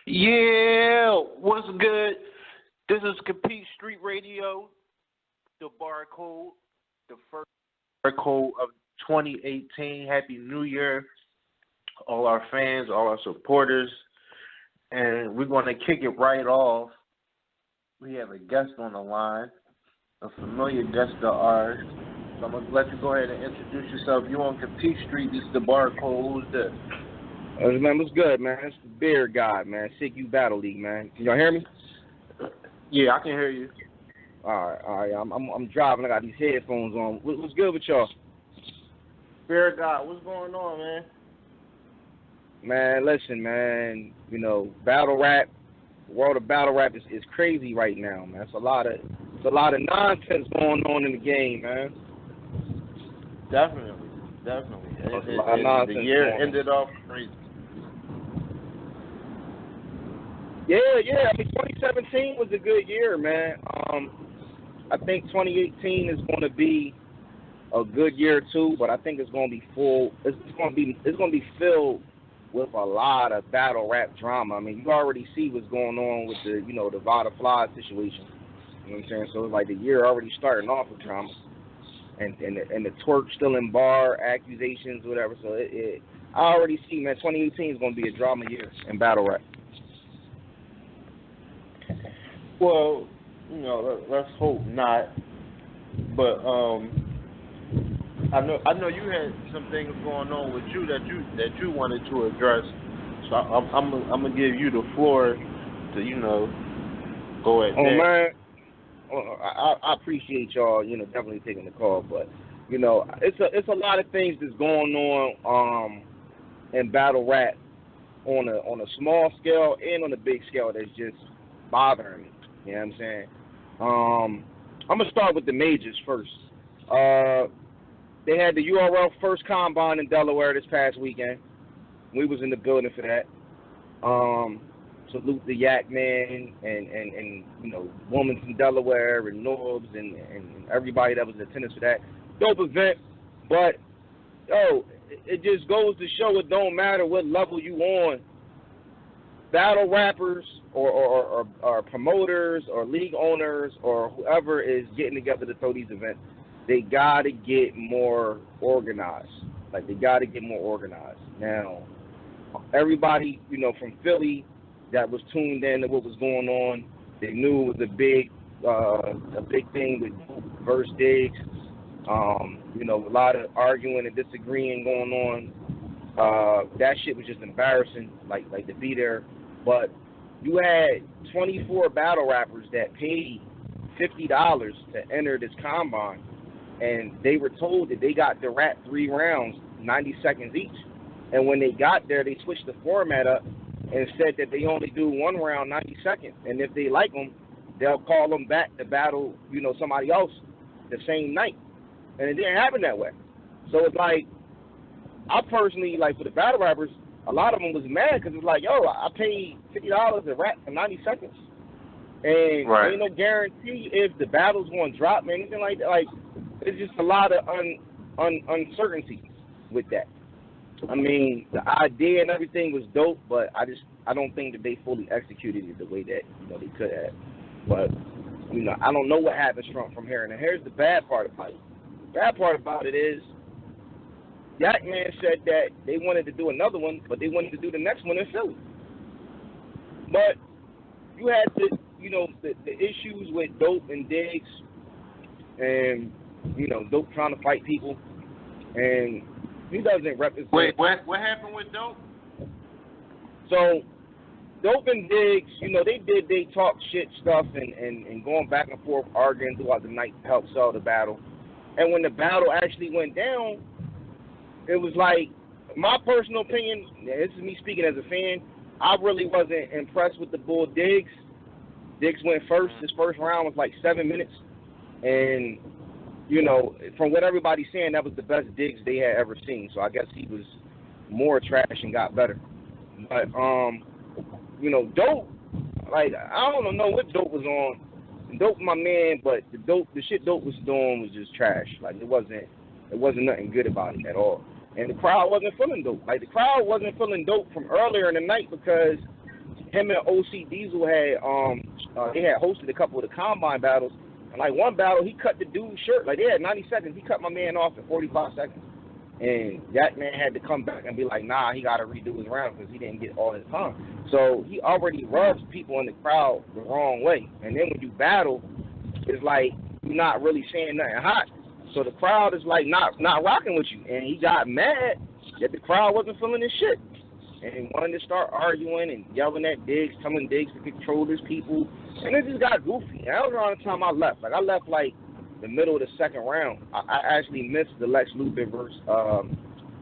Yeah, what's good? This is Compete Street Radio, the barcode, the first barcode of 2018. Happy New Year, all our fans, all our supporters. And we're going to kick it right off. We have a guest on the line, a familiar guest of ours. So I'm going to let you go ahead and introduce yourself. You on Compete Street, this is the barcode. Who's this? Man, what's good, man? It's the Beardgod, man. SYIGU League, man. Can y'all hear me? Yeah, I can hear you. All right. I'm driving. I got these headphones on. What's good with y'all? Beardgod, what's going on, man? Man, listen, man. You know, battle rap, the world of battle rap is crazy right now, man. It's a lot of nonsense going on in the game, man. Definitely. The year ended off crazy. Yeah. I mean, 2017 was a good year, man. I think 2018 is going to be a good year too, but I think it's going to be full. It's going to be filled with a lot of battle rap drama. I mean, you already see what's going on with the the Vada Fly situation. You know what I'm saying? So it's like the year already starting off with drama, and the twerk still in bar accusations, whatever. So I already see, man. 2018 is going to be a drama year in battle rap. Well, let's hope not. But I know you had some things going on with you that you wanted to address. So I'm gonna give you the floor to go ahead. Oh man, I appreciate y'all definitely taking the call, but it's a lot of things that's going on in battle rap on a small scale and on a big scale that's just bothering me. You know what I'm saying? I'm going to start with the majors first. They had the URL first combine in Delaware this past weekend. We was in the building for that. Salute the Yak Man and women from Delaware and Norbs and everybody that was in attendance for that. Dope event. But, it just goes to show it don't matter what level you on. Battle rappers or promoters or league owners or whoever is getting together to throw these events, they got to get more organized. Like, they got to get more organized. Now, everybody, from Philly that was tuned in to what was going on, they knew it was a big thing with verse Diggs. A lot of arguing and disagreeing going on. That shit was just embarrassing, like to be there. But you had 24 battle rappers that paid $50 to enter this combine, and they were told that they got to rap 3 rounds, 90 seconds each. And when they got there, they switched the format up and said that they only do 1 round, 90 seconds. And if they like them, they'll call them back to battle, somebody else the same night. And it didn't happen that way. So it's like, I personally, for the battle rappers, a lot of them was mad because it's like, I paid $50 to rap for 90 seconds. And right. Ain't no guarantee if the battle's going to drop or anything like that. Like, it's just a lot of uncertainty with that. I mean, the idea and everything was dope, but I don't think that they fully executed it the way that, they could have. But, I don't know what happens from here. And here's the bad part about it. The bad part about it is, Yak Man said that they wanted to do another one, but they wanted to do the next one in Philly. But you had the issues with Dope and Diggs, and Dope trying to fight people, and he doesn't represent. Wait, what happened with Dope? So Dope and Diggs, they talk shit stuff and going back and forth arguing throughout the night to help sell the battle. And when the battle actually went down, it was like, my personal opinion, this is me speaking as a fan, I really wasn't impressed with the bull Diggs. Diggs went first. His first round was like 7 minutes. And, from what everybody's saying, that was the best Diggs they had ever seen. So I guess he was more trash and got better. But, Dope, I don't know what Dope was on. Dope my man, but the shit Dope was doing was just trash. Like, it wasn't nothing good about it at all. And the crowd wasn't feeling Dope. Like, the crowd wasn't feeling Dope from earlier in the night because him and OC Diesel had they had hosted a couple of the combine battles. And like one battle, he cut the dude's shirt. Like they had 90 seconds. He cut my man off in 45 seconds. And that man had to come back and be like, nah, he got to redo his round because he didn't get all his time. So he already rubs people in the crowd the wrong way. And then when you battle, it's like you're not really saying nothing hot. So the crowd is like not rocking with you. And he got mad that the crowd wasn't feeling his shit. And he wanted to start arguing and yelling at Diggs, telling Diggs to control his people. And it just got goofy. And that was around the time I left. Like I left like the middle of the second round. I actually missed the Lex Luthor versus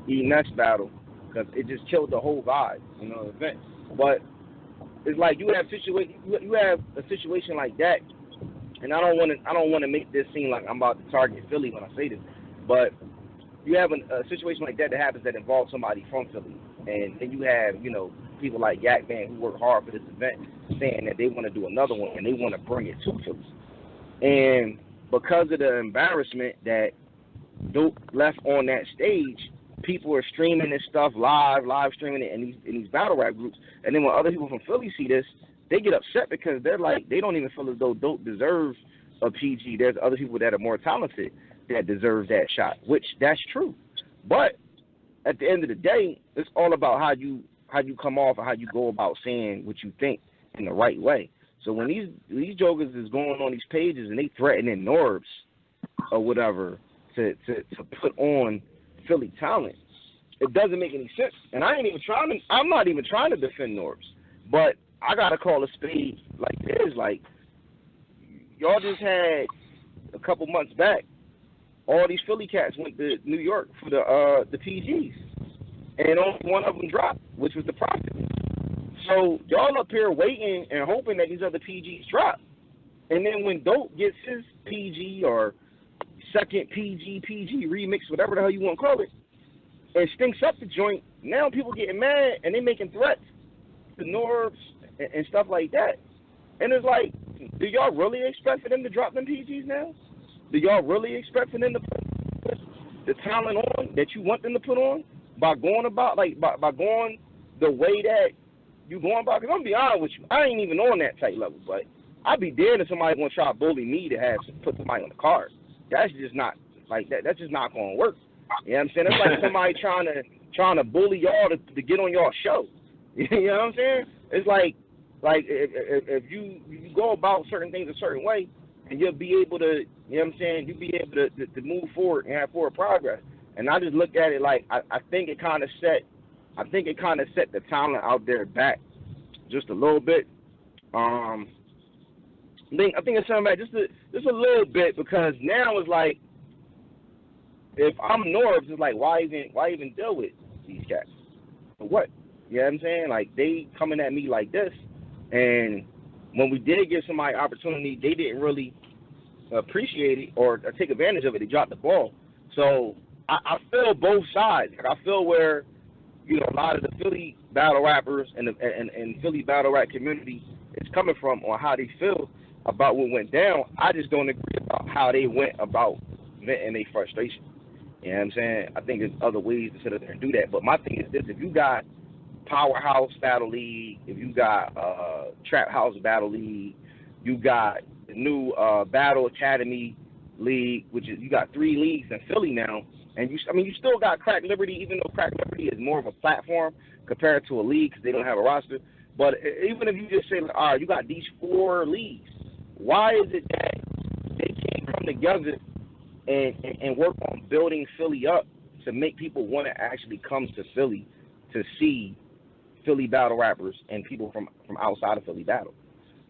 E-Ness battle because it just killed the whole vibe, you know, the event. But it's like you have a situation like that, and I don't want to make this seem like I'm about to target Philly when I say this, but you have a situation like that happens that involves somebody from Philly, and then you have, you know, people like Yak Man who work hard for this event saying that they want to do another one and they want to bring it to Philly. And because of the embarrassment that Dope left on that stage, people are streaming this stuff live streaming it in these battle rap groups. And then when other people from Philly see this, they get upset because they're like, they don't even feel as though Dope deserves a PG. There's other people that are more talented that deserve that shot, which that's true. But at the end of the day, it's all about how you come off and how you go about saying what you think in the right way. So when these jokers is going on these pages and they threatening Norbs or whatever to put on Philly talent, it doesn't make any sense. And I'm not even trying to defend Norbs, but I gotta call a spade like this. Like y'all just had a couple months back, all these Philly cats went to New York for the PGs, and only one of them dropped, which was the Prophet. So y'all up here waiting and hoping that these other PGs drop. And then when Dope gets his PG or second PG remix, whatever the hell you want to call it, and stinks up the joint, now people getting mad and they making threats to Norbs and stuff like that. And it's like, do y'all really expect for them to drop them PGs now? Do y'all really expect for them to put the talent on that you want them to put on by going about, like, by going the way that you going about? Because I'm going to be honest with you, I ain't even on that type level, but I'd be damned if somebody going to try to bully me to put somebody on the card. That's just not, like, that's just not going to work. You know what I'm saying? It's like somebody trying to bully y'all to get on y'all show. You know what I'm saying? It's like if you go about certain things a certain way, and you'll be able to, you know what I'm saying, you'll be able to move forward and have forward progress. And I just look at it like I think it kind of set the talent out there back just a little bit. I think it's something back just a little bit, because now it's like, if I'm Norbs, it's like, why even deal with these cats? For what? You know what I'm saying? Like, they coming at me like this, and when we did give somebody opportunity, they didn't really appreciate it or take advantage of it. They dropped the ball. So I feel both sides. Like, I feel where, you know, a lot of the Philly battle rappers and Philly battle rap community is coming from on how they feel about what went down. I just don't agree about how they went about venting their frustration. You know what I'm saying? I think there's other ways to sit up there and do that. But my thing is this: if you got Powerhouse Battle League, if you got Trap House Battle League, you got the new Battle Academy League, which is, you got 3 leagues in Philly now, and you still got Crack Liberty, even though Crack Liberty is more of a platform compared to a league because they don't have a roster. But even if you just say, all right, you got these 4 leagues, why is it that they can't come together and work on building Philly up to make people want to actually come to Philly to see Philly battle rappers and people from outside of Philly battle?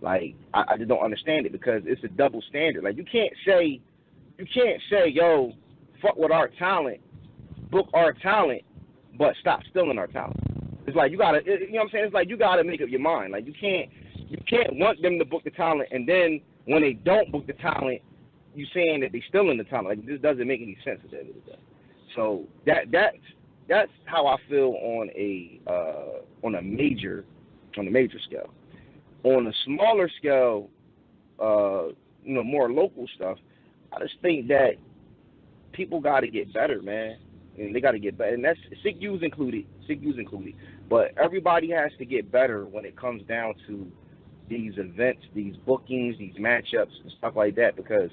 Like, I just don't understand it, because it's a double standard. Like, you can't say, yo, fuck with our talent, book our talent, but stop stealing our talent. It's like, you gotta, you know what I'm saying? It's like, you gotta make up your mind. Like, you can't want them to book the talent, and then when they don't book the talent, you saying that they stealing the talent. Like, this doesn't make any sense at the end of the day. So that's how I feel on a major scale. On a smaller scale, you know, more local stuff, I just think that people got to get better, man. And they got to get better, and that's SYIGU's included. But everybody has to get better when it comes down to these events, these bookings, these matchups, and stuff like that, because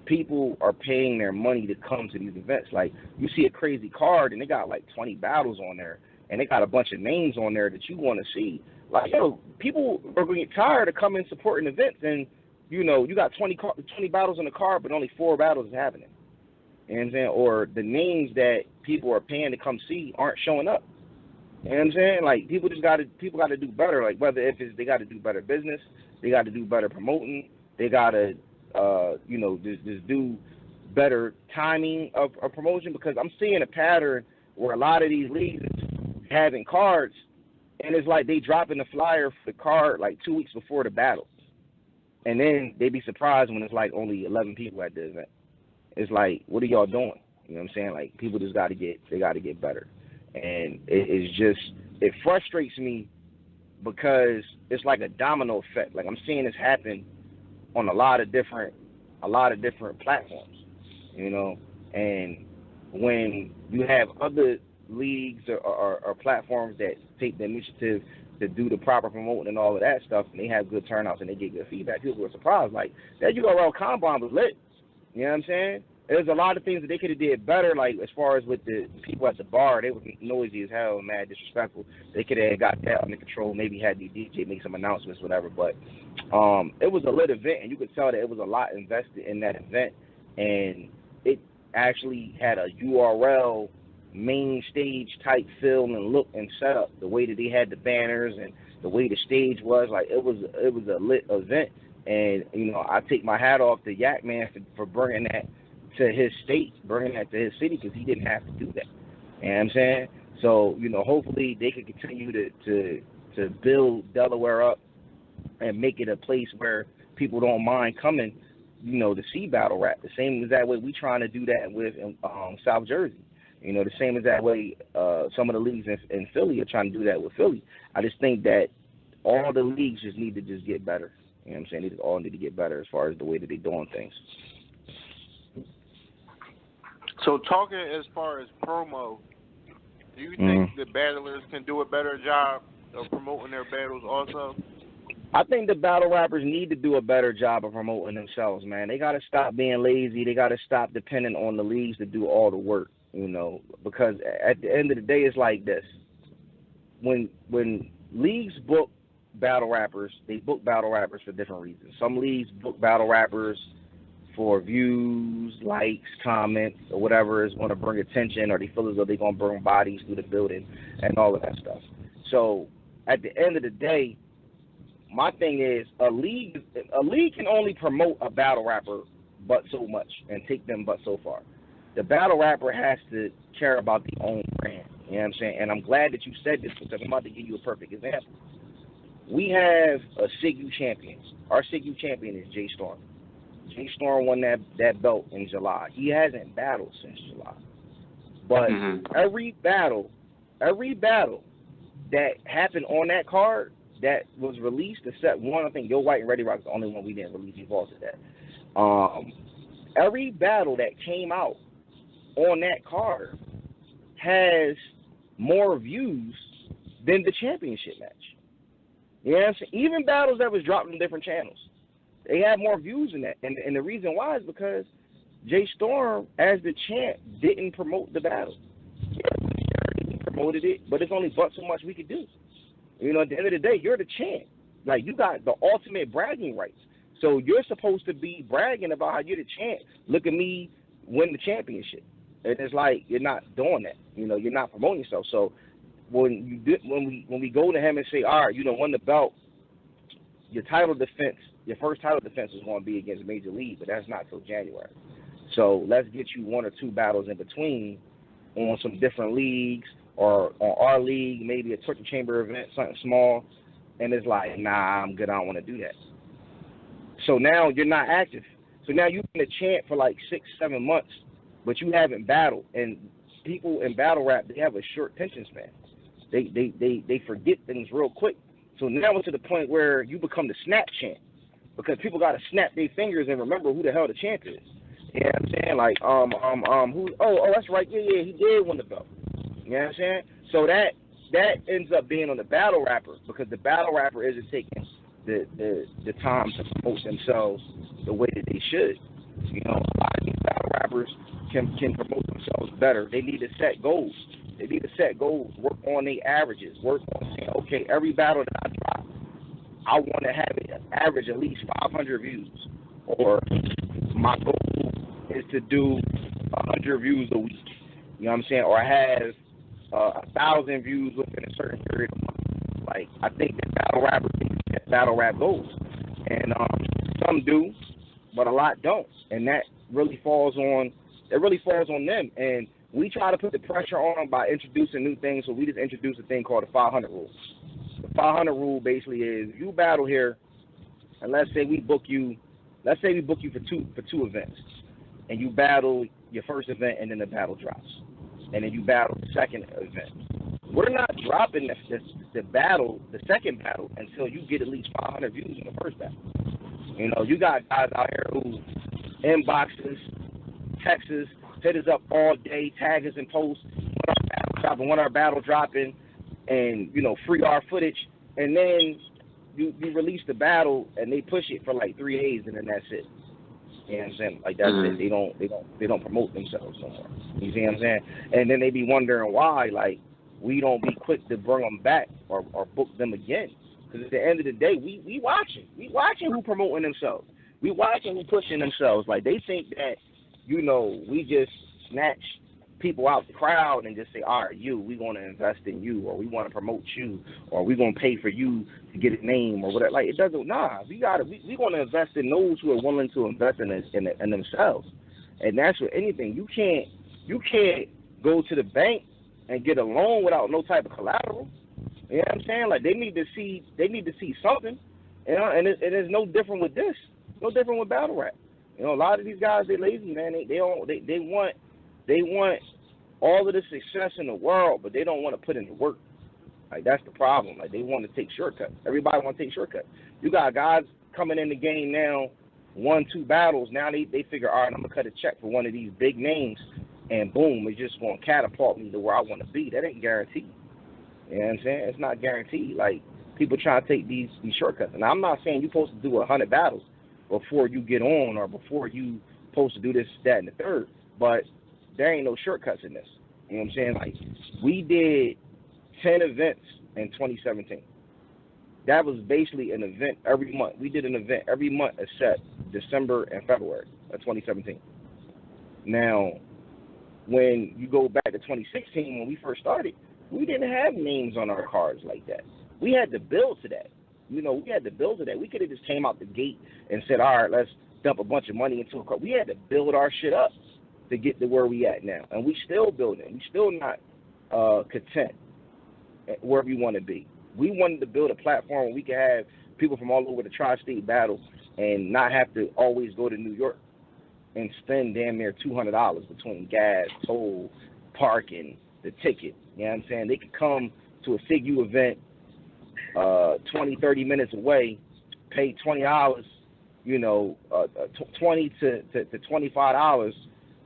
people are paying their money to come to these events. Like, you see a crazy card, and they got like 20 battles on there, and they got a bunch of names on there that you want to see. Like, people are going to get tired of coming supporting events, and, you got 20 battles on the card, but only 4 battles is happening. You know what I'm saying? Or the names that people are paying to come see aren't showing up. You know what I'm saying? Like, people got to do better. Like, whether if it's they got to do better business, they got to do better promoting, they got to, just do better timing of promotion, because I'm seeing a pattern where a lot of these leagues having cards, and it's like they dropping the flyer for the card like 2 weeks before the battle. And then they be surprised when it's like only 11 people at the event. It's like, what are y'all doing? You know what I'm saying? Like, people just got to get better. And it frustrates me because it's like a domino effect. Like, I'm seeing this happen on a lot of different platforms, and when you have other leagues or platforms that take the initiative to do the proper promoting and all of that stuff, and they have good turnouts and they get good feedback, people are surprised. Like, that URL Combine was lit. You know what I'm saying? There's a lot of things that they could have did better, like as far as with the people at the bar. They were noisy as hell and mad disrespectful. They could have got that under control, maybe had the DJ make some announcements, whatever. But it was a lit event, and you could tell that it was a lot invested in that event. And it actually had a URL main stage type feel and look and setup. The way that they had the banners and the way the stage was, like, it was a lit event. And, I take my hat off to Yak Man for bringing that to his state, bringing that to his city, because he didn't have to do that. You know what I'm saying? So, hopefully they can continue to build Delaware up and make it a place where people don't mind coming, to see battle rap. The same as that way we trying to do that with South Jersey. The same as that way some of the leagues in Philly are trying to do that with Philly. I just think that all the leagues just need to just get better. You know what I'm saying? They all need to get better as far as the way that they're doing things. So, talking as far as promo, do you think the battlers can do a better job of promoting their battles also? I think the battle rappers need to do a better job of promoting themselves, man. They got to stop being lazy. They got to stop depending on the leagues to do all the work, because at the end of the day, it's like this. When leagues book battle rappers, they book battle rappers for different reasons. Some leagues book battle rappers for views, likes, comments, or whatever is going to bring attention, or they feel as though they're going to bring bodies through the building and all of that stuff. So at the end of the day, my thing is a league can only promote a battle rapper but so much and take them but so far. The battle rapper has to care about their own brand. You know what I'm saying? And I'm glad that you said this, because I'm about to give you a perfect example. We have a SYIGU champion. Our SYIGU champion is Jay Storm. Jay Storm won that belt in July. He hasn't battled since July. But every battle that happened on that card that was released, except one, I think Yo White and Ready Rock is the only one we didn't release. He vaulted that. Every battle that came out on that card has more views than the championship match. You know what I'm saying? Even battles that was dropped on different channels, they had more views in that. And the reason why is because Jay Storm, as the champ, didn't promote the battle. He promoted it, but it's only but so much we could do. At the end of the day, you're the champ. Like, you got the ultimate bragging rights. So you're supposed to be bragging about how you're the champ. Look at me win the championship. And it's like, you're not doing that. You're not promoting yourself. So when we go to him and say, all right, won the belt, your first title defense is going to be against Major League, but that's not till January. So let's get you 1 or 2 battles in between on some different leagues, or on our league, maybe a torture chamber event, something small. And it's like, nah, I'm good. I don't want to do that. So now you're not active. So now you've been a champ for like 6-7 months, but you haven't battled. And people in battle rap, they have a short attention span. They forget things real quick. So now it's to the point where you become the snap champ, because people got to snap their fingers and remember who the hell the champ is. You know what I'm saying? Like, that's right. Yeah, he did win the belt. You know what I'm saying? So that that ends up being on the battle rapper because the battle rapper isn't taking the time to promote themselves the way that they should. You know, a lot of these battle rappers can promote themselves better. They need to set goals. They need to set goals, work on their averages, work on saying, okay, every battle that I drop, I want to have it average at least 500 views. Or my goal is to do 100 views a week. You know what I'm saying? Or have 1,000 views within a certain period of month. Like, I think that battle rappers need to set battle rap goals. And some do, but a lot don't. And that really falls on them. And we try to put the pressure on them by introducing new things. So we just introduced a thing called the 500 rule. The 500 rule basically is you battle here, and let's say we book you for two events, and you battle your first event, and then the battle drops, and then you battle the second event. We're not dropping the second battle, until you get at least 500 views in the first battle. You know, you got guys out here who inboxes, texts us, hit us up all day, tag us in posts, when our battle dropping, and, you know, free our footage, and then you release the battle, and they push it for like 3 days, and then that's it. You know what I'm saying? Like, that's it. They don't promote themselves no more. You see what I'm saying? And then they be wondering why, like, we don't be quick to bring them back or book them again. Because at the end of the day, we watching. We watching who promoting themselves. We watching who pushing themselves. Like, they think that, you know, we just snatch people out the crowd and just say, all right, we want to invest in you, or we want to promote you, or we going to pay for you to get a name, or whatever. Like, it doesn't, we want to invest in those who are willing to invest in themselves. And that's with anything. You can't go to the bank and get a loan without no type of collateral. You know what I'm saying? Like, they need to see something. You know, and it's no different with this. No different with battle rap. You know, a lot of these guys, they lazy, man. They want all of the success in the world, but they don't want to put in the work. Like, that's the problem. Like, they want to take shortcuts. Everybody want to take shortcuts. You got guys coming in the game now, 1-2 battles. Now they figure, all right, I'm going to cut a check for one of these big names, and boom, it's just going to catapult me to where I want to be. That ain't guaranteed. You know what I'm saying? It's not guaranteed. Like, people try to take these shortcuts. And I'm not saying you're supposed to do 100 battles before you get on, or before you supposed to do this, that, and the third. But there ain't no shortcuts in this. You know what I'm saying? Like, we did 10 events in 2017. That was basically an event every month. We did an event every month except December and February of 2017. Now, when you go back to 2016, when we first started, we didn't have names on our cards like that. We had to build to that. You know, we had to build to that. We could have just came out the gate and said, all right, let's dump a bunch of money into a card. We had to build our shit up to get to where we at now. And we still building. We still not content where we want to be. We wanted to build a platform where we could have people from all over the tri-state battle and not have to always go to New York and spend damn near $200 between gas, toll, parking, the ticket. You know what I'm saying? They could come to a SYIGU event 20, 30 minutes away, pay $20, you know, $20 to $25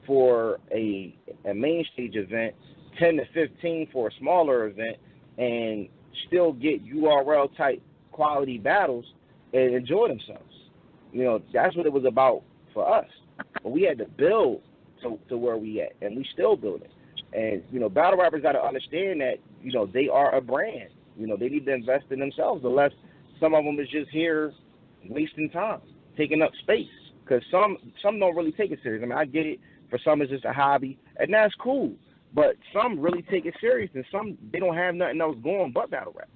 for a main stage event, 10 to 15 for a smaller event, and still get URL type quality battles and enjoy themselves. You know, that's what it was about for us. But we had to build to where we at, and we still building. And, you know, battle rappers got to understand that, you know, they are a brand. You know, they need to invest in themselves, unless some of them is just here wasting time, taking up space. Because some don't really take it serious. I mean, I get it. For some, it's just a hobby, and that's cool. But some really take it serious, and some, they don't have nothing else going but battle rap.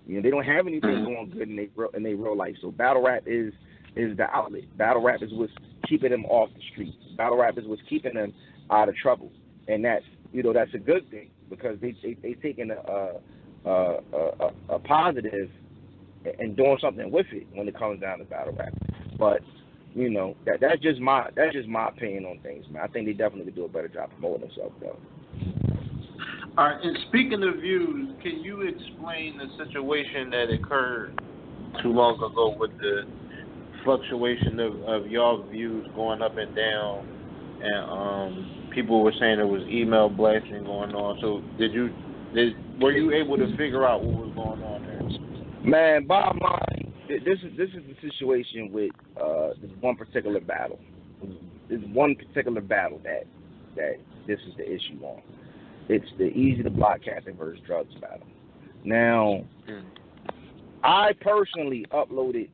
You know, they don't have anything going good in their real life. So battle rap is the outlet. Battle rap is what's keeping them off the street. Battle rap is what's keeping them out of trouble, and that's, you know, that's a good thing, because they taking a positive and doing something with it when it comes down to battle rap. But, you know, that's just my opinion on things, man. I think they definitely could do a better job promoting themselves, though. All right, and speaking of views, can you explain the situation that occurred too long ago with the fluctuation of y'all views going up and down, and people were saying there was email blasting going on? So did Were you able to figure out what was going on there? Man, bottom line, this is the situation with this one particular battle. This one particular battle that this is the issue on. It's the easy to block casting versus drugs battle. Now, I personally uploaded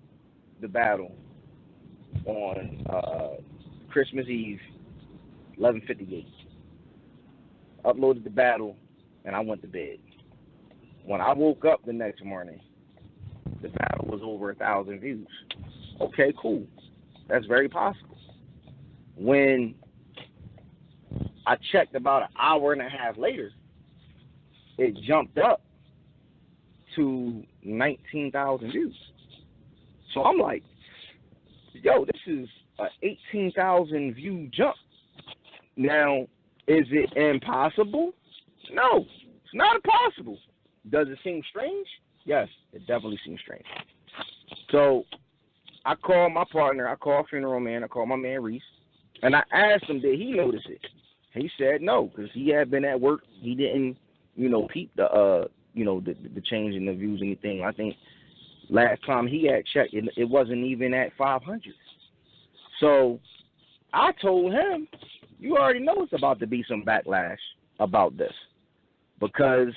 the battle on Christmas Eve, 11:58. Uploaded the battle, and I went to bed. When I woke up the next morning, the battle was over 1,000 views. Okay, cool. That's very possible. When I checked about an hour and a half later, it jumped up to 19,000 views. So I'm like, yo, this is an 18,000 view jump. Now, is it impossible? No, it's not impossible. Does it seem strange? Yes, it definitely seems strange. So I called my partner, I called Funeral Man, I called my man Reese, and I asked him, did he notice it? He said no, because he had been at work. He didn't, peep the change in the views or anything. I think last time he had checked, it wasn't even at 500. So I told him, you already know it's about to be some backlash about this, because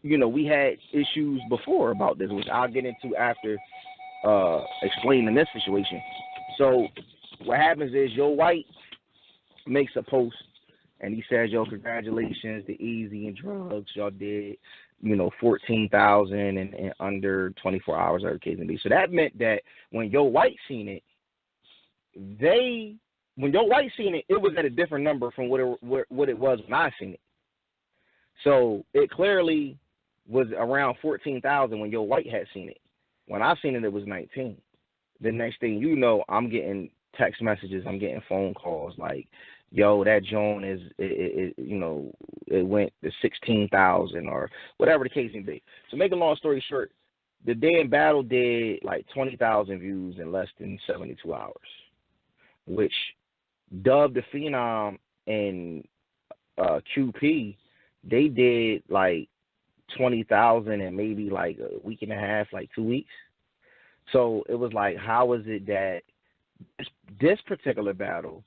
we had issues before about this, which I'll get into after explaining this situation. So what happens is Yo White makes a post, and he says, yo, congratulations, the Easy and Drugs, y'all did, 14,000 in under 24 hours, or case may be. So that meant that when Yo White seen it, it was at a different number from what it was when I seen it. So it clearly was around 14,000 when Yo White had seen it. When I seen it, it was 19. The next thing you know, I'm getting text messages, I'm getting phone calls like, yo, that Joan it went to 16,000 or whatever the case may be. So make a long story short, the day in battle did like 20,000 views in less than 72 hours, which Dub the Phenom and QP, they did like 20,000 in maybe like a week and a half, like 2 weeks. So it was like, how is it that this particular battle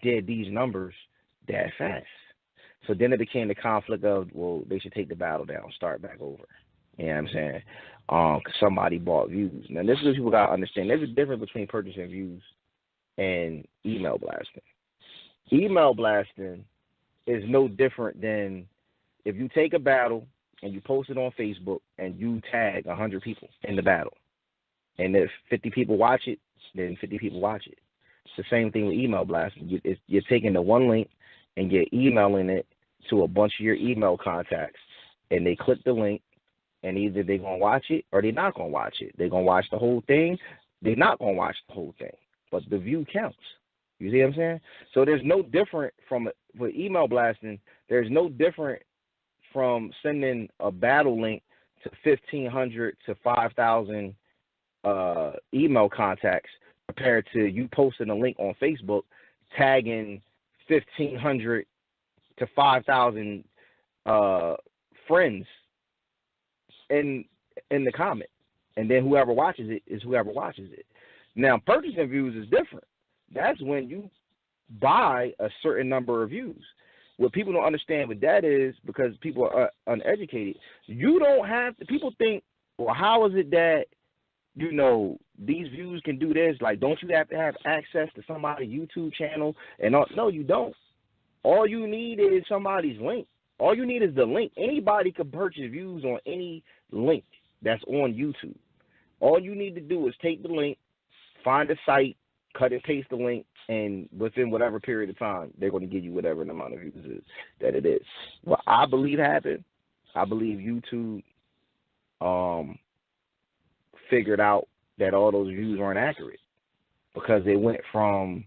did these numbers that fast? So then it became the conflict of, well, they should take the battle down, start back over. You know what I'm saying? Because somebody bought views. Now, this is what people got to understand. There's a difference between purchasing views and email blasting. Email blasting is no different than if you take a battle and you post it on Facebook and you tag 100 people in the battle. And if 50 people watch it, then 50 people watch it. It's the same thing with email blasting. You're taking the one link and you're emailing it to a bunch of your email contacts, and they click the link, and either they're going to watch it or they're not going to watch it. They're going to watch the whole thing. They're not going to watch the whole thing. But the view counts. You see what I'm saying? So there's no different with email blasting. There's no different from sending a battle link to 1,500 to 5,000 email contacts compared to you posting a link on Facebook tagging 1,500 to 5,000 friends in the comment, and then whoever watches it is whoever watches it. Now, purchasing views is different. That's when you buy a certain number of views. What people don't understand what that is, because people are uneducated, you don't have to, people think, well, how is it that, these views can do this? Like, don't you have to have access to somebody's YouTube channel? And no, you don't. All you need is somebody's link. All you need is the link. Anybody can purchase views on any link that's on YouTube. All you need to do is take the link, find a site, cut and paste the link, and within whatever period of time, they're going to give you whatever the amount of views is that it is. What I believe happened, I believe YouTube figured out that all those views weren't accurate, because they went from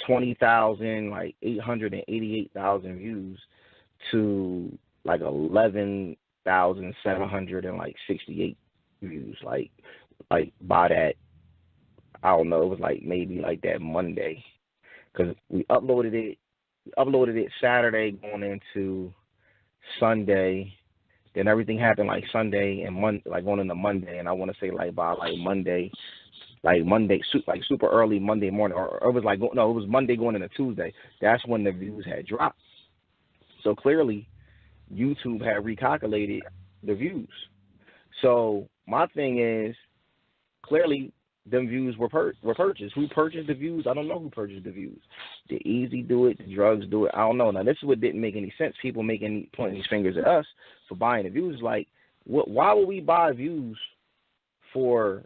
20,000, like 888,000 views to like 11,768 views. Like by that, I don't know, it was like maybe like that Monday, because we uploaded it Saturday going into Sunday. Then everything happened like Sunday and like on into Monday, and I want to say like by like Monday, like super early Monday morning, or it was like it was Monday going into Tuesday. That's when the views had dropped. So clearly, YouTube had recalculated the views. So my thing is, clearly, them views were purchased. Who purchased the views? I don't know who purchased the views. Did Easy do it? Did Drugs do it? I don't know. Now, this is what didn't make any sense. People pointing these fingers at us for buying the views. Like, why would we buy views for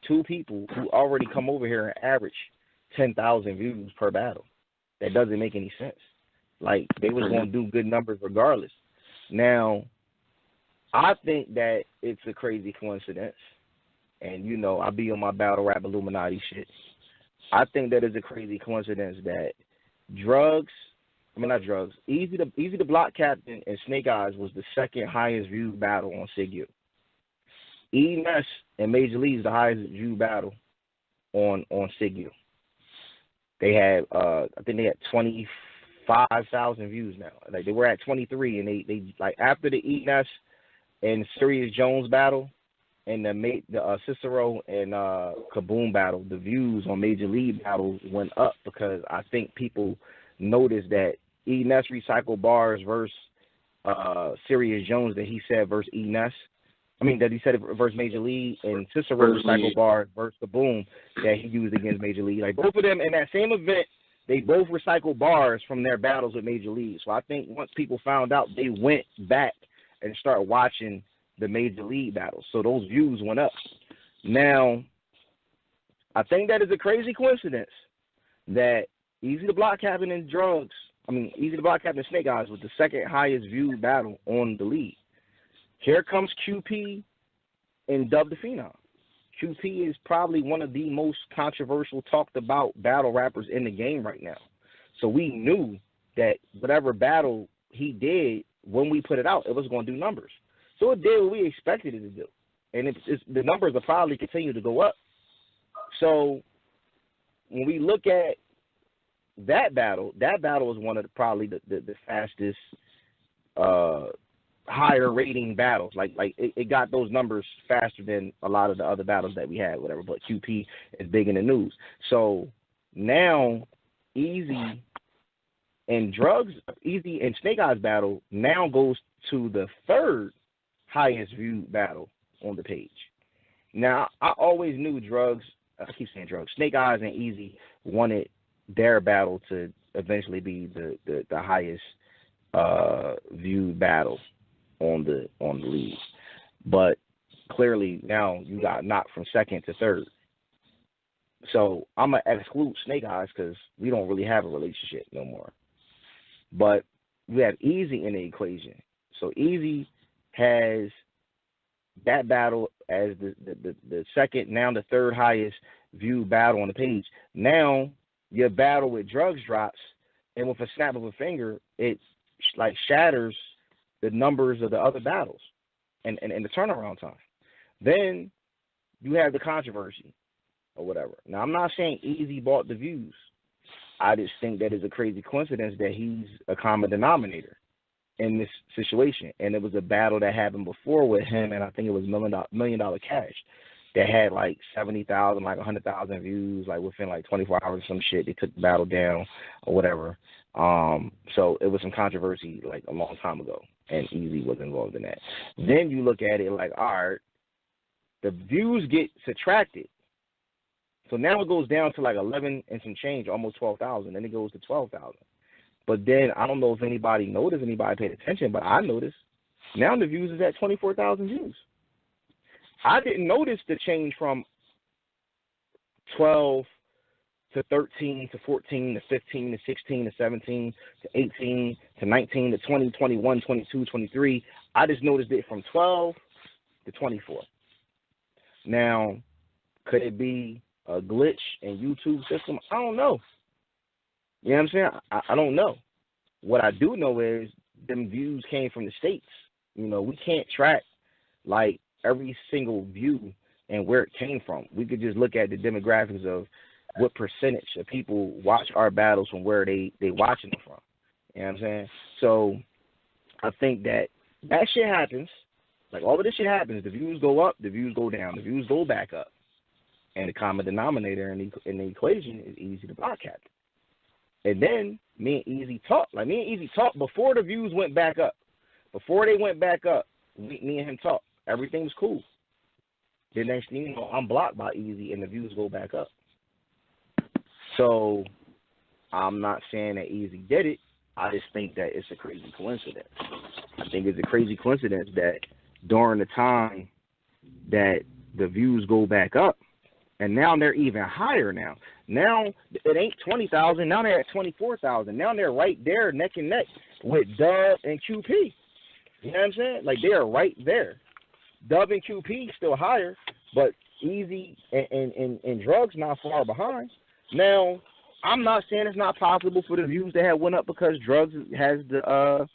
two people who already come over here and average 10,000 views per battle? That doesn't make any sense. Like, they was going to do good numbers regardless. Now, I think that it's a crazy coincidence. And, you know, I be on my battle rap Illuminati shit. I think that is a crazy coincidence that Easy the Block Captain and Snake Eyes was the second highest viewed battle on SYIGU. E-Ness and Major League is the highest viewed battle on SYIGU. They had, I think they had 25,000 views now. Like, they were at 23, and they like, after the E-Ness and Sirius Jones battle, and the Cicero and Kaboom battle, the views on Major League battles went up because I think people noticed that E-Ness recycled bars versus Sirius Jones that he said versus E-Ness. I mean, that he said it versus Major League, and Cicero recycled bars versus Kaboom that he used against Major League. Like, both of them in that same event, they both recycled bars from their battles with Major League. So I think once people found out, they went back and started watching the Major League battles. So those views went up. Now, I think that is a crazy coincidence that Easy the Block Captain and Easy the Block Captain and Snake Eyes was the second highest viewed battle on the league. Here comes QP and Dub the Phenom. QP is probably one of the most controversial, talked about battle rappers in the game right now. So we knew that whatever battle he did, when we put it out, it was going to do numbers. So it did what we expected it to do. And the numbers will probably continue to go up. So when we look at that battle was one of probably the fastest, higher rating battles. Like it got those numbers faster than a lot of the other battles that we had, whatever. But QP is big in the news. So now Easy and Snake Eyes battle now goes to the third highest viewed battle on the page. Now, I always knew Snake Eyes and Easy wanted their battle to eventually be the highest viewed battle on the league. But clearly now you got knocked from second to third. So I'm going to exclude Snake Eyes because we don't really have a relationship no more. But we have Easy in the equation. So Easy has that battle as the second, now the third highest viewed battle on the page. Now your battle with Drugs drops, and with a snap of a finger, it like shatters the numbers of the other battles and the turnaround time. Then you have the controversy or whatever. Now, I'm not saying Easy bought the views. I just think that is a crazy coincidence that he's a common denominator in this situation. And it was a battle that happened before with him, and I think it was $1 Million Cash that had like 70,000, like 100,000 views, like within like 24 hours or some shit. They took the battle down or whatever. So it was some controversy like a long time ago, and Easy was involved in that. Then you look at it like, all right, the views get subtracted. So now it goes down to like 11 and some change, almost 12,000. Then it goes to 12,000. But then I don't know if anybody noticed, anybody paid attention, but I noticed. Now the views is at 24,000 views. I didn't notice the change from 12 to 13 to 14 to 15 to 16 to 17 to 18 to 19 to 20, 21, 22, 23. I just noticed it from 12 to 24. Now, could it be a glitch in YouTube system? I don't know. You know what I'm saying? I don't know. What I do know is them views came from the States. You know, we can't track like every single view and where it came from. We could just look at the demographics of what percentage of people watch our battles from where they watching them from. You know what I'm saying? So I think that shit happens. Like, all of this shit happens. The views go up, the views go down, the views go back up. And the common denominator in the equation is Easy the podcast. And then me and Easy talked. Like, me and Easy talked before the views went back up. Before they went back up, me and him talked. Everything was cool. The next thing you know, I'm blocked by Easy and the views go back up. So I'm not saying that Easy did it. I just think that it's a crazy coincidence. I think it's a crazy coincidence that during the time that the views go back up, and now they're even higher now. Now it ain't 20,000. Now they're at 24,000. Now they're right there neck and neck with Dub and QP. You know what I'm saying? Like, they are right there. Dub and QP still higher, but Easy and Drugs not far behind. Now, I'm not saying it's not possible for the views that have went up because Drugs has the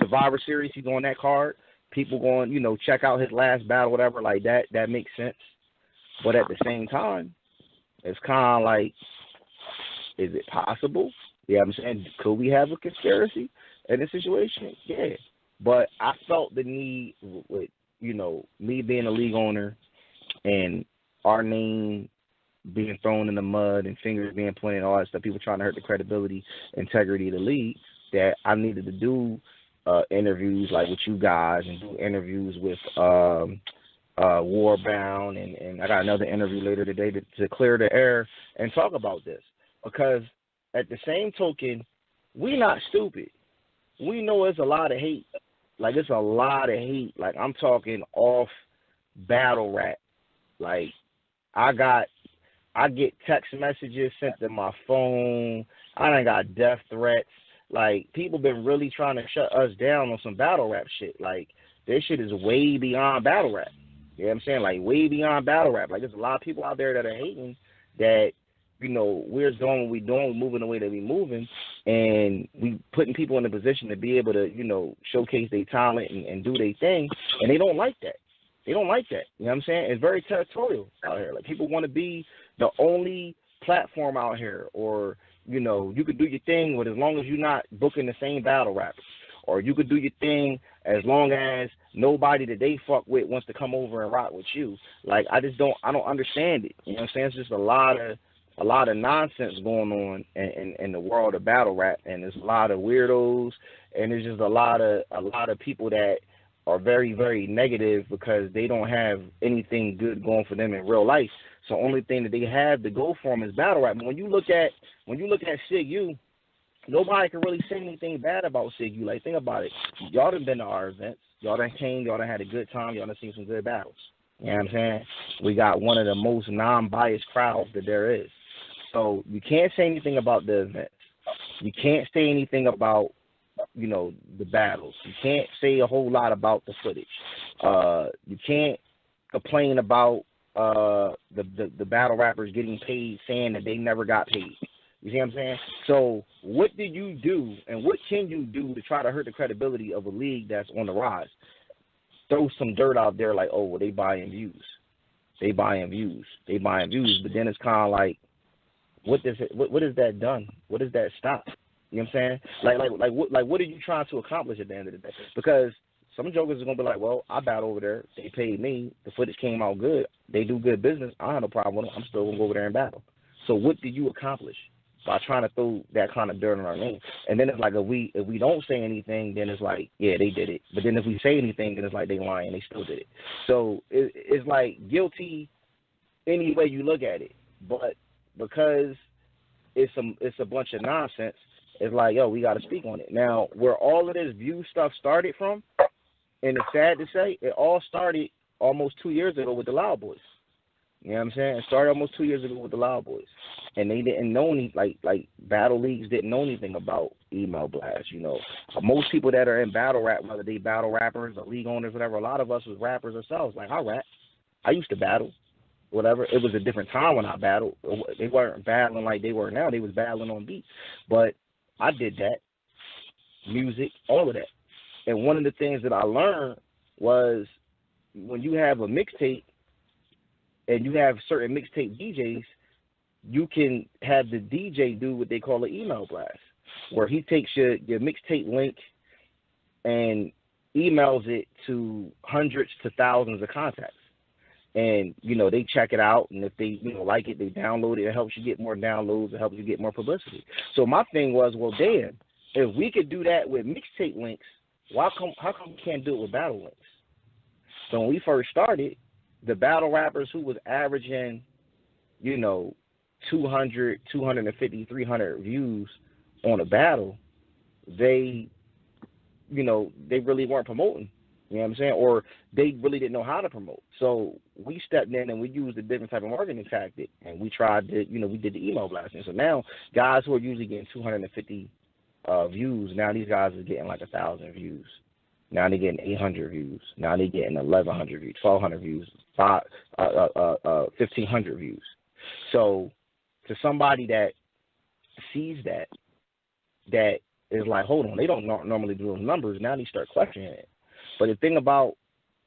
Survivor Series. He's on that card. People going, you know, check out his last battle, whatever, like that. That makes sense. But at the same time, it's kind of like, is it possible? Yeah, I'm saying, could we have a conspiracy in this situation? Yeah. But I felt the need with, you know, me being a league owner and our name being thrown in the mud and fingers being pointed and all that stuff, people trying to hurt the credibility, integrity of the league, that I needed to do interviews like with you guys and do interviews with Warbound, and I got another interview later today to clear the air and talk about this. Because at the same token, we not stupid. We know it's a lot of hate. Like, it's a lot of hate. Like, I'm talking off battle rap. Like, I get text messages sent to my phone. I done got death threats. Like, people been really trying to shut us down on some battle rap shit. Like, this shit is way beyond battle rap. You know what I'm saying? Like, way beyond battle rap. Like, there's a lot of people out there that are hating that, you know, we're doing what we're doing, we're moving the way that we're moving, and we putting people in a position to be able to, you know, showcase their talent and do their thing, and they don't like that. They don't like that. You know what I'm saying? It's very territorial out here. Like, people want to be the only platform out here, or, you know, you could do your thing, but as long as you're not booking the same battle rappers, or you could do your thing as long as nobody that they fuck with wants to come over and rock with you. Like, I don't understand it. You know what I'm saying? It's just a lot of nonsense going on in the world of battle rap, and there's a lot of weirdos, and there's just a lot of people that are very, very negative because they don't have anything good going for them in real life. So only thing that they have to go for them is battle rap. But when you look at SYIGU, nobody can really say anything bad about SYIGU. Like, think about it. Y'all done been to our events. Y'all done came. Y'all done had a good time. Y'all done seen some good battles. You know what I'm saying? We got one of the most non-biased crowds that there is. So you can't say anything about the events. You can't say anything about, you know, the battles. You can't say a whole lot about the footage. You can't complain about the battle rappers getting paid, saying that they never got paid. You see what I'm saying? So what do you do, and what can you do to try to hurt the credibility of a league that's on the rise? Throw some dirt out there like, oh, well, they buying views. They buying views. But then it's kind of like, what has that done? What does that stop? You know what I'm saying? Like what are you trying to accomplish at the end of the day? Because some jokers are gonna be like, well, I battled over there. They paid me. The footage came out good. They do good business. I don't have no problem with them. I'm still gonna go over there and battle. So what do you accomplish by trying to throw that kind of dirt on our name? And then it's like, if we don't say anything, then it's like, yeah, they did it. But then if we say anything, then it's like they lying. They still did it. So it's like guilty any way you look at it. But because it's a bunch of nonsense, it's like, yo, we got to speak on it. Now, where all of this view stuff started from, and it's sad to say, it all started almost 2 years ago with the Loud Boys. You know what I'm saying? It started almost 2 years ago with the Loud Boys. And they didn't know any, like battle leagues didn't know anything about email blasts, you know. Most people that are in battle rap, whether they battle rappers or league owners, whatever, a lot of us was rappers ourselves. Like, I rap. I used to battle. Whatever. It was a different time when I battled. They weren't battling like they were now. They was battling on beats. But I did that. Music, all of that. And one of the things that I learned was when you have a mixtape and you have certain mixtape DJs, you can have the DJ do what they call an email blast, where he takes your mixtape link and emails it to hundreds to thousands of contacts. And, you know, they check it out, and if they, you know, like it, they download it. It helps you get more downloads. It helps you get more publicity. So my thing was, well, damn, if we could do that with mixtape links, how come we can't do it with battle links? So when we first started, the battle rappers who was averaging, you know, 200, 250, 300 views on a battle, they, you know, they really weren't promoting. You know what I'm saying? Or they really didn't know how to promote. So we stepped in and we used a different type of marketing tactic, and we tried to, you know, we did the email blasting. So now guys who are usually getting 250 views, now these guys are getting like 1,000 views. Now they're getting 800 views. Now they're getting 1,100 views, 1,200 views, 1,500 views. So to somebody that sees that is like, hold on, they don't normally do those numbers. Now they start questioning it. But the thing about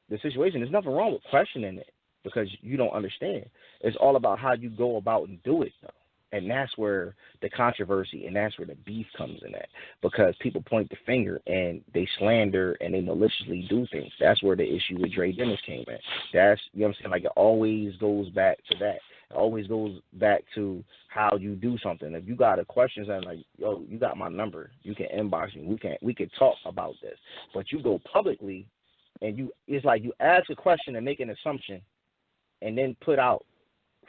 the situation, there's nothing wrong with questioning it because you don't understand. It's all about how you go about and do it, though. And that's where the controversy and that's where the beef comes in at, because people point the finger and they slander and they maliciously do things. That's where the issue with Dre Dennis came in. That's, you know what I'm saying? Like, it always goes back to that. It always goes back to how you do something. If you got a question saying like, yo, you got my number, you can inbox me. We can talk about this. But you go publicly and it's like you ask a question and make an assumption and then put out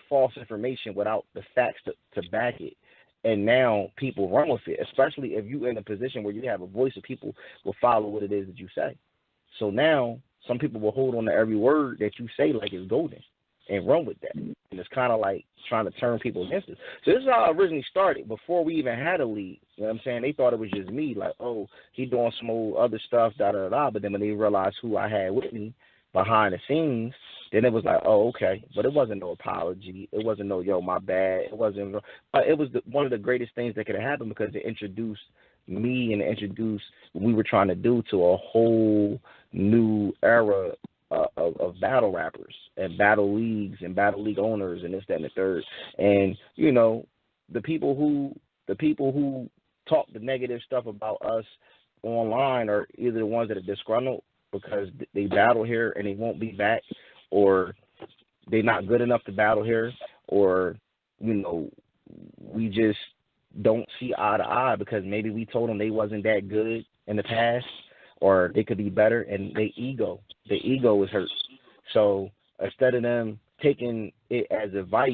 false information without the facts to back it. And now people run with it, especially if you're in a position where you have a voice and people will follow what it is that you say. So now some people will hold on to every word that you say like it's golden and run with that. And it's kind of like trying to turn people against it. So this is how it originally started before we even had a league. You know what I'm saying? They thought it was just me, like, oh, he doing some old other stuff, da-da-da-da. But then when they realized who I had with me behind the scenes, then it was like, oh, okay. But it wasn't no apology. It wasn't no, yo, my bad. It wasn't. It was one of the greatest things that could have happened because it introduced me and it introduced what we were trying to do to a whole new era of battle rappers and battle leagues and battle league owners and this, that, and the third. And, you know, the people who talk the negative stuff about us online are either the ones that are disgruntled because they battle here and they won't be back, or they're not good enough to battle here, or, you know, we just don't see eye to eye because maybe we told them they wasn't that good in the past or they could be better, and their ego is hurt. So instead of them taking it as advice,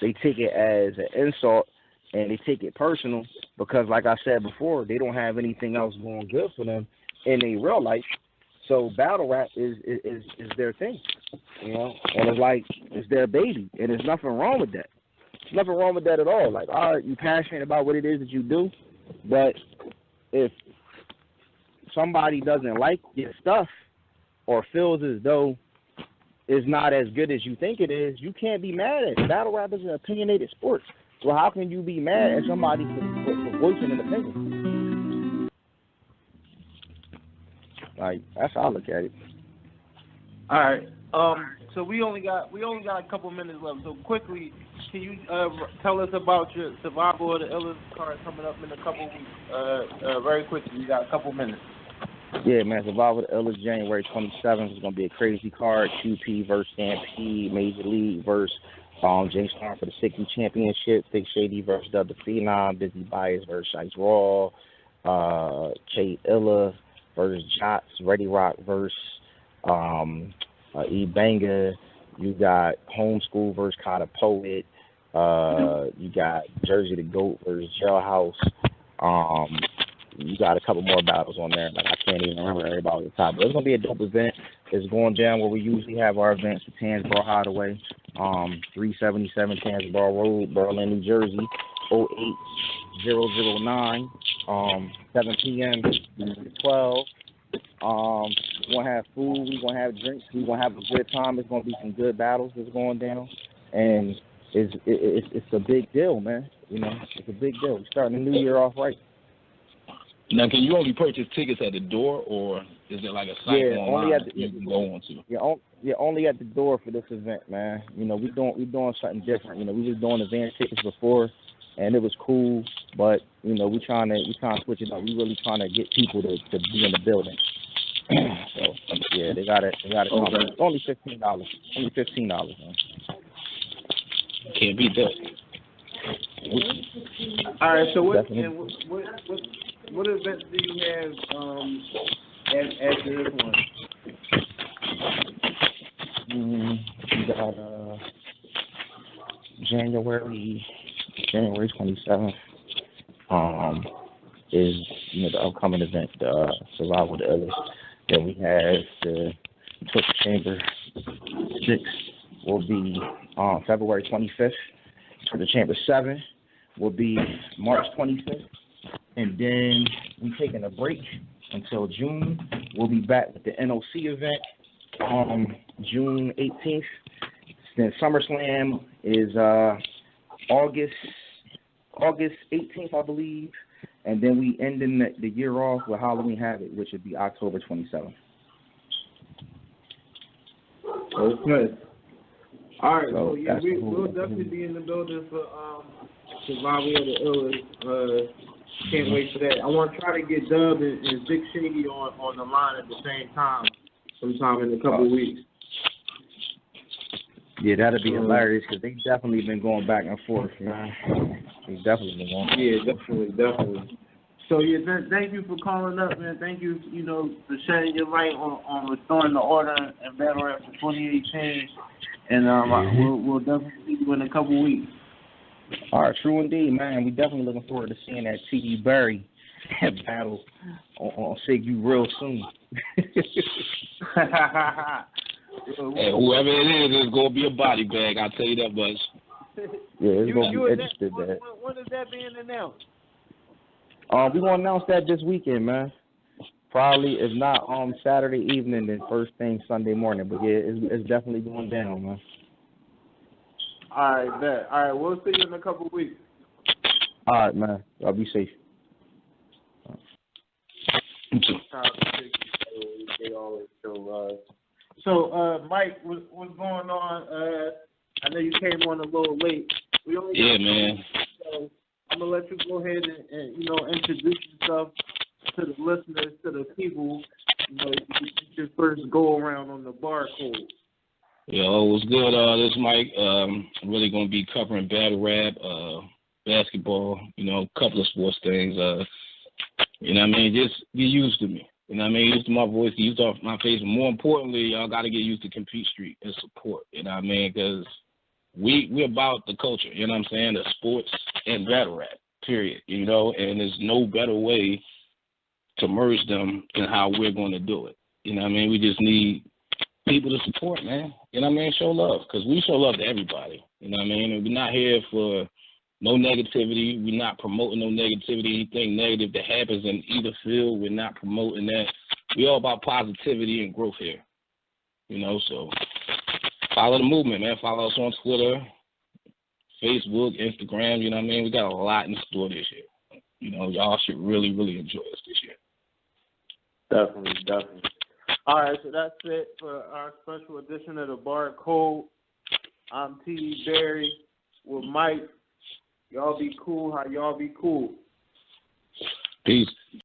they take it as an insult and they take it personal because, like I said before, they don't have anything else going good for them in their real life. So battle rap is their thing, you know, and it's like it's their baby, and there's nothing wrong with that. There's nothing wrong with that at all. Like, all right, you're passionate about what it is that you do, but if somebody doesn't like your stuff or feels as though it's not as good as you think it is, you can't be mad at it. Battle rap is an opinionated sport. So how can you be mad at somebody for voicing an opinion? Like, that's how I look at it. All right. So we only got a couple minutes left. So quickly, can you tell us about your Survival of the Illest card coming up in a couple weeks? Very quickly, we got a couple minutes. Yeah, man, Survival of the Illest, January 27th is going to be a crazy card. QP versus Stampede, Major League versus James Storm for the SYIGU Championship, Thick Shady versus Dub the Phenom, Busy Bias versus Shice Raw, Kate Illa versus Jots, Ready Rock versus E Banger. You got Homeschool versus Kata Poet. You got Jersey the Goat versus Jailhouse. You got a couple more battles on there. Like, I can't even remember everybody at the top. But it's going to be a dope event. It's going down where we usually have our events at Tansboro Hideaway, 377 Tansboro Road, Berlin, New Jersey, 08009, 7 p.m. to 12. We're going to have food. We're going to have drinks. We're going to have a good time. It's going to be some good battles that's going down. And it's a big deal, man. You know, it's a big deal. We're starting the new year off right. Now, can you only purchase tickets at the door, or is there like a site online that you can go on to? Yeah, only at the door for this event, man. You know, we're doing something different. You know, we was doing advance tickets before, and it was cool. But you know, we trying to switch it up. We really trying to get people to be in the building. So yeah, they gotta come. Okay. It's only $15. Only $15, man. Can't beat that. All right. So what events do you have after this one? We got January 27th. Is the upcoming event, the Survival of the Illest. Then we have the Torture Chamber 6 will be February 25th. Torture Chamber 7 will be March 25th. And then we're taking a break until June. We'll be back with the NOC event June 18th. Then SummerSlam is August 18th, I believe. And then we ending the year off with Halloween Havoc, which would be October 27th. Okay. All right. So yeah, we'll definitely be in the building for Survival of the Illest. Can't wait for that. I want to try to get Dub and Vic Shingy on the line at the same time, sometime in a couple of weeks. Yeah, that'd be hilarious because they definitely been going back and forth, man. They definitely been going. Yeah, definitely. So yeah, thank you for calling up, man. Thank you, for shedding your light on restoring the order and battle rap for 2018. And we'll definitely see you in a couple of weeks. All right, true indeed, man. We definitely looking forward to seeing that T.D. Barry battle on SYIGU real soon. Hey, whoever it is going to be a body bag. I'll tell you that much. Yeah, it's going to be interesting, man. When is that being announced? We're going to announce that this weekend, man. Probably, if not Saturday evening, then first thing Sunday morning. But, yeah, it's definitely going down, man. All right, bet. All right, we'll see you in a couple of weeks. All right, man. Y'all be safe. They always show love. So, Mike, what's going on? I know you came on a little late. Man. So I'm gonna let you go ahead and introduce yourself to the listeners, to the people. It's your first go around on the barcode. Yo, what's good? This is Mike. I'm really gonna be covering battle rap, basketball. A couple of sports things. Just get used to me. Used to my voice, get used to my face. More importantly, y'all got to get used to Compete Street and support. Because we're about the culture. The sports and battle rap. Period. And there's no better way to merge them than how we're going to do it. We just need people to support, man. Show love, because we show love to everybody. And we're not here for no negativity. We're not promoting no negativity. Anything negative that happens in either field, we're not promoting that. We're all about positivity and growth here. So follow the movement, man. Follow us on Twitter, Facebook, Instagram. We got a lot in store this year. Y'all should really, really enjoy us this year. Definitely. All right, so that's it for our special edition of the Barcode. I'm T.D. Barry with Mike. Y'all be cool how y'all be cool. Peace.